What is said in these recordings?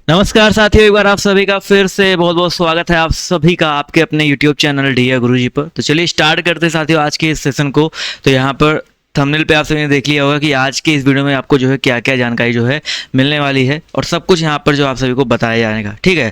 नमस्कार साथियों, एक बार आप सभी का फिर से बहुत बहुत स्वागत है आप सभी का आपके अपने YouTube चैनल डी गुरुजी पर। तो चलिए स्टार्ट करते हैं साथियों आज के इस सेशन को। तो यहाँ पर थंबनेल पे आप सभी ने देख लिया होगा कि आज के इस वीडियो में आपको जो है क्या क्या जानकारी जो है मिलने वाली है और सब कुछ यहाँ पर जो आप सभी को बताया जाएगा। ठीक है,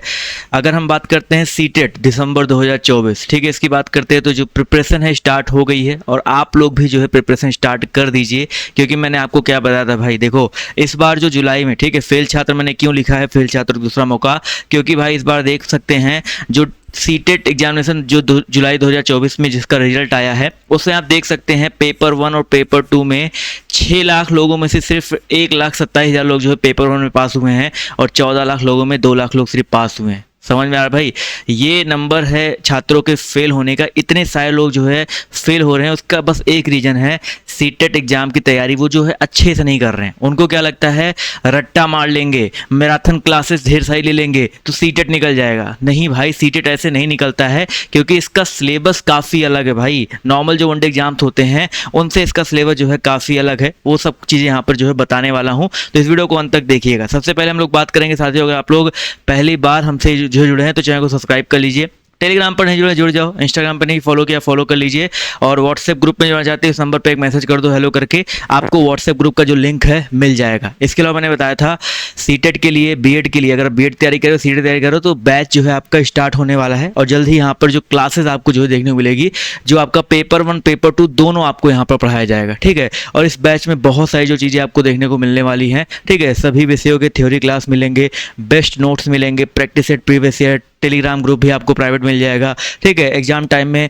अगर हम बात करते हैं सीटेट दिसंबर 2024, ठीक है, इसकी बात करते हैं तो जो प्रिपरेशन है स्टार्ट हो गई है और आप लोग भी जो है प्रिपरेशन स्टार्ट कर दीजिए। क्योंकि मैंने आपको क्या बताया था भाई, देखो इस बार जो जुलाई में, ठीक है, फेल छात्र मैंने क्यों लिखा है फेल छात्र दूसरा मौका, क्योंकि भाई इस बार देख सकते हैं जो सीटेट एग्जामिनेशन जो जुलाई 2024 में जिसका रिजल्ट आया है उससे आप देख सकते हैं पेपर 1 और पेपर 2 में 6 लाख लोगों में से सिर्फ 1,27,000 लोग जो है पेपर 1 में पास हुए हैं और 14 लाख लोगों में 2 लाख लोग सिर्फ पास हुए हैं। समझ में आ रहा भाई, ये नंबर है छात्रों के फेल होने का। इतने सारे लोग जो है फेल हो रहे हैं, उसका बस एक रीजन है, सीटेट एग्जाम की तैयारी वो जो है अच्छे से नहीं कर रहे हैं। उनको क्या लगता है रट्टा मार लेंगे, मैराथन क्लासेस ढेर सारी ले लेंगे तो सीटेट निकल जाएगा। नहीं भाई, सीटेट ऐसे नहीं निकलता है, क्योंकि इसका सिलेबस काफ़ी अलग है भाई। नॉर्मल जो वनडे एग्जाम्स होते हैं उनसे इसका सिलेबस जो है काफ़ी अलग है। वो सब चीज़ें यहाँ पर जो है बताने वाला हूँ, तो इस वीडियो को अंत तक देखिएगा। सबसे पहले हम लोग बात करेंगे साथियों, अगर आप लोग पहली बार हमसे जो जुड़े हैं तो चैनल को सब्सक्राइब कर लीजिए। टेलीग्राम पर नहीं जुड़े जुड़ जाओ, इंस्टाग्राम पर नहीं फॉलो किया फॉलो कर लीजिए, और व्हाट्सएप ग्रुप में जुड़ना चाहते हैं इस नंबर पे एक मैसेज कर दो हेलो करके, आपको व्हाट्सएप ग्रुप का जो लिंक है मिल जाएगा। इसके अलावा मैंने बताया था सीटेट के लिए, बीएड के लिए, अगर बीएड तैयारी करो सीटेट तैयारी करो तो बैच जो है आपका स्टार्ट होने वाला है और जल्द ही यहाँ पर जो क्लासेस आपको जो है देखने को मिलेगी, जो आपका पेपर 1 पेपर 2 दोनों आपको यहाँ पर पढ़ाया जाएगा। ठीक है, और इस बैच में बहुत सारी जो चीज़ें आपको देखने को मिलने वाली हैं। ठीक है, सभी विषयों के थ्योरी क्लास मिलेंगे, बेस्ट नोट्स मिलेंगे, practice set previous year, Telegram group भी आपको प्राइवेट मिल जाएगा। ठीक है, एग्जाम टाइम में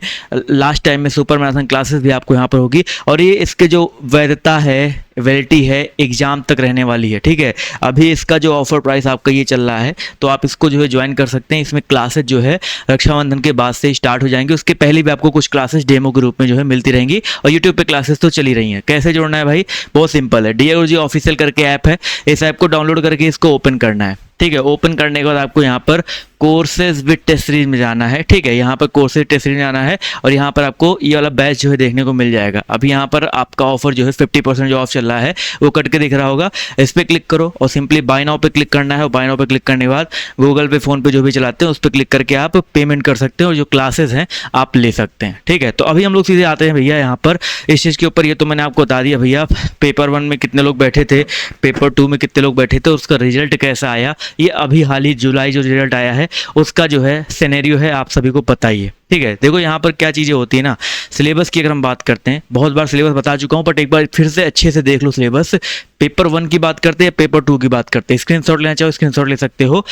लास्ट टाइम में सुपर मैराथन क्लासेस भी आपको यहाँ पर होगी और ये इसके जो वैधता है वैलिडिटी है एग्जाम तक रहने वाली है। ठीक है, अभी इसका जो ऑफर प्राइस आपका ये चल रहा है तो आप इसको जो है ज्वाइन कर सकते हैं। इसमें क्लासेस जो है रक्षाबंधन के बाद से स्टार्ट हो जाएंगे, उसके पहले भी आपको कुछ क्लासेस डेमो के रूप में जो है मिलती रहेंगी और यूट्यूब पे क्लासेस तो चली रही हैं। कैसे जोड़ना है भाई, बहुत सिंपल है, डी गुरुजी ऑफिशियल करके ऐप है, इस ऐप को डाउनलोड करके इसको ओपन करना है। ठीक है, ओपन करने के बाद आपको यहाँ पर कोर्सेज विद टेस्ट सीरीज में जाना है। ठीक है, यहाँ पर कोर्सेज टेस्ट सीरीज में जाना है और यहाँ पर आपको ये वाला बैच जो है देखने को मिल जाएगा। अभी यहाँ पर आपका ऑफर जो है 50% जो ऑफ चल रहा है वो कट के दिख रहा होगा, इस पर क्लिक करो और सिंपली बाय नाउ पे क्लिक करना है और बाय नाउ पे क्लिक करने के बाद गूगल पे फोन पे जो भी चलाते हैं उस पर क्लिक करके आप पेमेंट कर सकते हैं और जो क्लासेस हैं आप ले सकते हैं। ठीक है, तो अभी हम लोग सीधे आते हैं भैया यहाँ पर इस चीज़ के ऊपर। ये तो मैंने आपको बता दिया भैया पेपर 1 में कितने लोग बैठे थे, पेपर 2 में कितने लोग बैठे थे, उसका रिजल्ट कैसा आया, ये अभी हाल ही जुलाई जो रिजल्ट आया है उसका जो है सिनेरियो है आप सभी को पता ही है। ठीक है, देखो यहाँ पर क्या चीज़ें होती है ना, सिलेबस की अगर हम बात करते हैं, बहुत बार सिलेबस बता चुका हूँ बट एक बार फिर से अच्छे से देख लो सिलेबस। पेपर 1 की बात करते हैं, पेपर 2 की बात करते हैं, स्क्रीनशॉट लेना चाहो स्क्रीनशॉट ले सकते हो।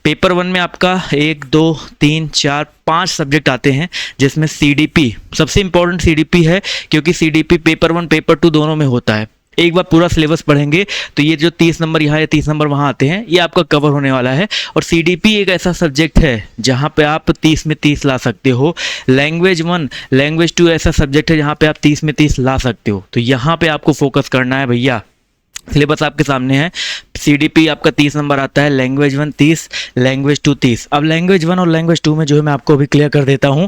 पेपर 1 में आपका 1 2 3 4 5 सब्जेक्ट आते हैं, जिसमें सीडीपी सबसे इंपॉर्टेंट सीडीपी है, क्योंकि सीडीपी पेपर 1 पेपर 2 दोनों में होता है। एक बार पूरा सिलेबस पढ़ेंगे तो ये जो 30 नंबर यहाँ या 30 नंबर वहाँ आते हैं ये आपका कवर होने वाला है। और सीडीपी एक ऐसा सब्जेक्ट है जहाँ पे आप 30 में 30 ला सकते हो। लैंग्वेज 1 लैंग्वेज 2 ऐसा सब्जेक्ट है जहाँ पे आप 30 में 30 ला सकते हो। तो यहाँ पे आपको फोकस करना है भैया, सिलेबस आपके सामने है। सीडीपी आपका 30 नंबर आता है, लैंग्वेज 1 30, लैंग्वेज 2 30। अब लैंग्वेज 1 और लैंग्वेज 2 में जो है मैं आपको अभी क्लियर कर देता हूँ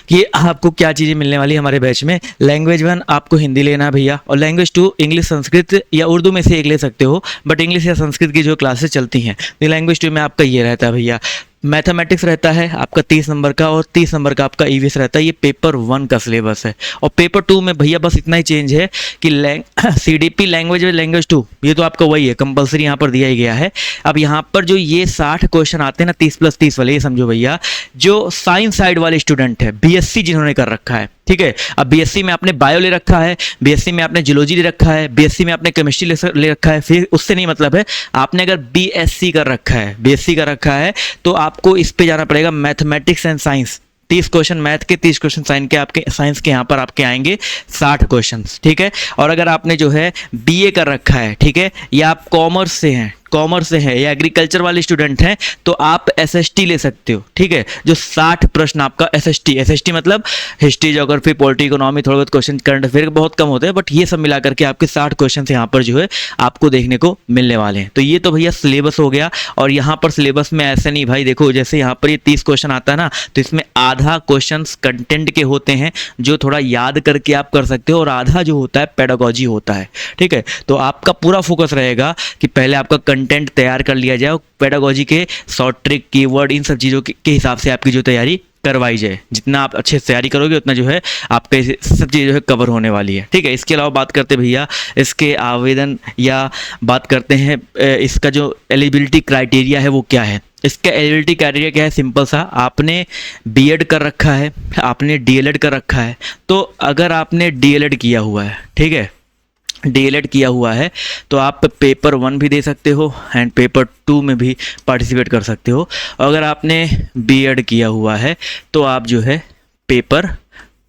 कि आपको क्या चीज़ें मिलने वाली है हमारे बैच में। लैंग्वेज 1 आपको हिंदी लेना है भैया, और लैंग्वेज 2 इंग्लिश संस्कृत या उर्दू में से एक ले सकते हो, बट इंग्लिश या संस्कृत की जो क्लासेस चलती हैं तो लैंग्वेज 2 में आपका ये रहता है भैया। मैथमेटिक्स रहता है आपका 30 नंबर का और 30 नंबर का आपका ईवीएस रहता है। ये पेपर 1 का सिलेबस है। और पेपर 2 में भैया बस इतना ही चेंज है कि सीडीपी लैंग्वेज लैंग्वेज 2 ये तो आपका वही है, कंपलसरी यहाँ पर दिया ही गया है। अब यहाँ पर जो ये 60 क्वेश्चन आते हैं ना 30+30 वाले, ये समझो भैया जो साइंस साइड वाले स्टूडेंट है, बीएससी जिन्होंने कर रखा है, ठीक है, अब बीएससी में आपने बायो ले रखा है, बीएससी में आपने जियोलॉजी ले रखा है, बीएससी में आपने केमिस्ट्री ले रखा है, फिर उससे नहीं मतलब है, आपने अगर बीएससी कर रखा है, बीएससी कर रखा है तो आपको इस पे जाना पड़ेगा mathematics and science. 30 question math के, 30 क्वेश्चन साइंस के यहाँ पर आपके आएंगे 60 क्वेश्चन। ठीक है, और अगर आपने जो है बीए कर रखा है, ठीक है, या आप कॉमर्स से हैं या एग्रीकल्चर वाले स्टूडेंट हैं तो आप एसएसटी ले सकते हो। ठीक है, जो 60 प्रश्न आपका एसएसटी मतलब हिस्ट्री ज्योग्राफी पॉलिटी इकोनॉमी, थोड़े बहुत क्वेश्चन करंट अफेयर बहुत कम होते हैं, बट ये सब मिला करके आपके 60 क्वेश्चन यहाँ पर जो है आपको देखने को मिलने वाले हैं। तो ये तो भैया सिलेबस हो गया। और यहाँ पर सिलेबस में ऐसे नहीं भाई, देखो जैसे यहाँ पर ये 30 क्वेश्चन आता है ना तो इसमें आधा क्वेश्चन कंटेंट के होते हैं जो थोड़ा याद करके आप कर सकते हो, और आधा जो होता है पेडागोजी होता है। ठीक है, तो आपका पूरा फोकस रहेगा कि पहले आपका कंटेंट तैयार कर लिया जाए, पेडागोजी के शॉर्ट ट्रिक, कीवर्ड, इन सब चीज़ों के हिसाब से आपकी जो तैयारी करवाई जाए। जितना आप अच्छे से तैयारी करोगे उतना जो है आपके सब चीज़ें जो है कवर होने वाली है। ठीक है, इसके अलावा बात करते भैया इसके आवेदन या बात करते हैं इसका जो एलिजिबिलिटी क्राइटेरिया है वो क्या है। इसका एलिजिबिलिटी क्राइटेरिया क्या है, सिंपल सा, आपने बीएड कर रखा है, आपने डीएलएड कर रखा है। तो अगर आपने डीएलएड किया हुआ है, ठीक है, डीएलएड किया हुआ है, तो आप पेपर 1 भी दे सकते हो एंड पेपर 2 में भी पार्टिसिपेट कर सकते हो। अगर आपने बीएड किया हुआ है तो आप जो है पेपर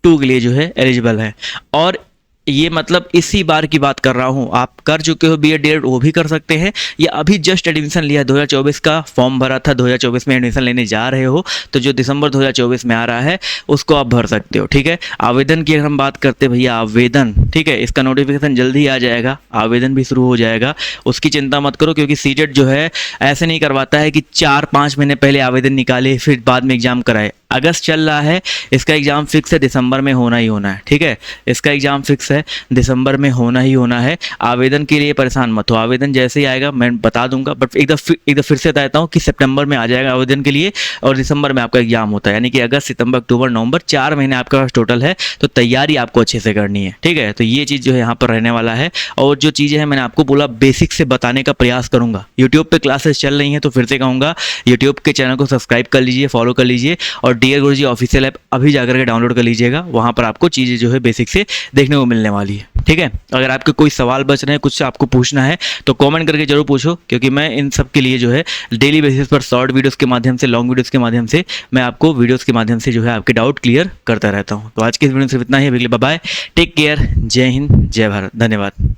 2 के लिए जो है एलिजिबल हैं। और ये मतलब इसी बार की बात कर रहा हूँ, आप कर चुके हो बीएड डीएलएड वो भी कर सकते हैं, या अभी जस्ट एडमिशन लिया, 2024 का फॉर्म भरा था, 2024 में एडमिशन लेने जा रहे हो, तो जो दिसंबर 2024 में आ रहा है उसको आप भर सकते हो। ठीक है, आवेदन की अगर हम बात करते हैं भैया, आवेदन, ठीक है, इसका नोटिफिकेशन जल्दी आ जाएगा, आवेदन भी शुरू हो जाएगा, उसकी चिंता मत करो, क्योंकि सीटेट जो है ऐसे नहीं करवाता है कि 4-5 महीने पहले आवेदन निकाले फिर बाद में एग्जाम कराए। अगस्त चल रहा है, इसका एग्ज़ाम फिक्स है, दिसंबर में होना ही होना है। ठीक है, इसका एग्ज़ाम फिक्स है, दिसंबर में होना ही होना है। आवेदन के लिए परेशान मत हो, आवेदन जैसे ही आएगा मैं बता दूंगा, बट एक दफ़ा फिर से बताता हूँ कि सितंबर में आ जाएगा आवेदन के लिए, और दिसंबर में आपका एग्जाम होता है, यानी कि अगस्त, सितंबर, अक्टूबर, नवंबर, 4 महीने आपका पास टोटल है, तो तैयारी आपको अच्छे से करनी है। ठीक है, तो ये चीज़ जो है यहाँ पर रहने वाला है, और जो चीज़ें हैं मैंने आपको बोला बेसिक से बताने का प्रयास करूँगा। यूट्यूब पर क्लासेस चल रही हैं, तो फिर से कहूँगा यूट्यूब के चैनल को सब्सक्राइब कर लीजिए, फॉलो कर लीजिए, और डियर गुरुजी ऑफिशियल ऐप अभी जाकर के डाउनलोड कर लीजिएगा, वहाँ पर आपको चीज़ें जो है बेसिक से देखने को मिलने वाली है। ठीक है, अगर आपके कोई सवाल बच रहे हैं, कुछ आपको पूछना है, तो कमेंट करके जरूर पूछो, क्योंकि मैं इन सब के लिए जो है डेली बेसिस पर शॉर्ट वीडियोस के माध्यम से, लॉन्ग वीडियोस के माध्यम से मैं आपको वीडियोस के माध्यम से जो है आपके डाउट क्लियर करता रहता हूँ। तो आज के इस वीडियो में सिर्फ इतना ही, बाय बाय, टेक केयर, जय हिंद, जय भारत, धन्यवाद।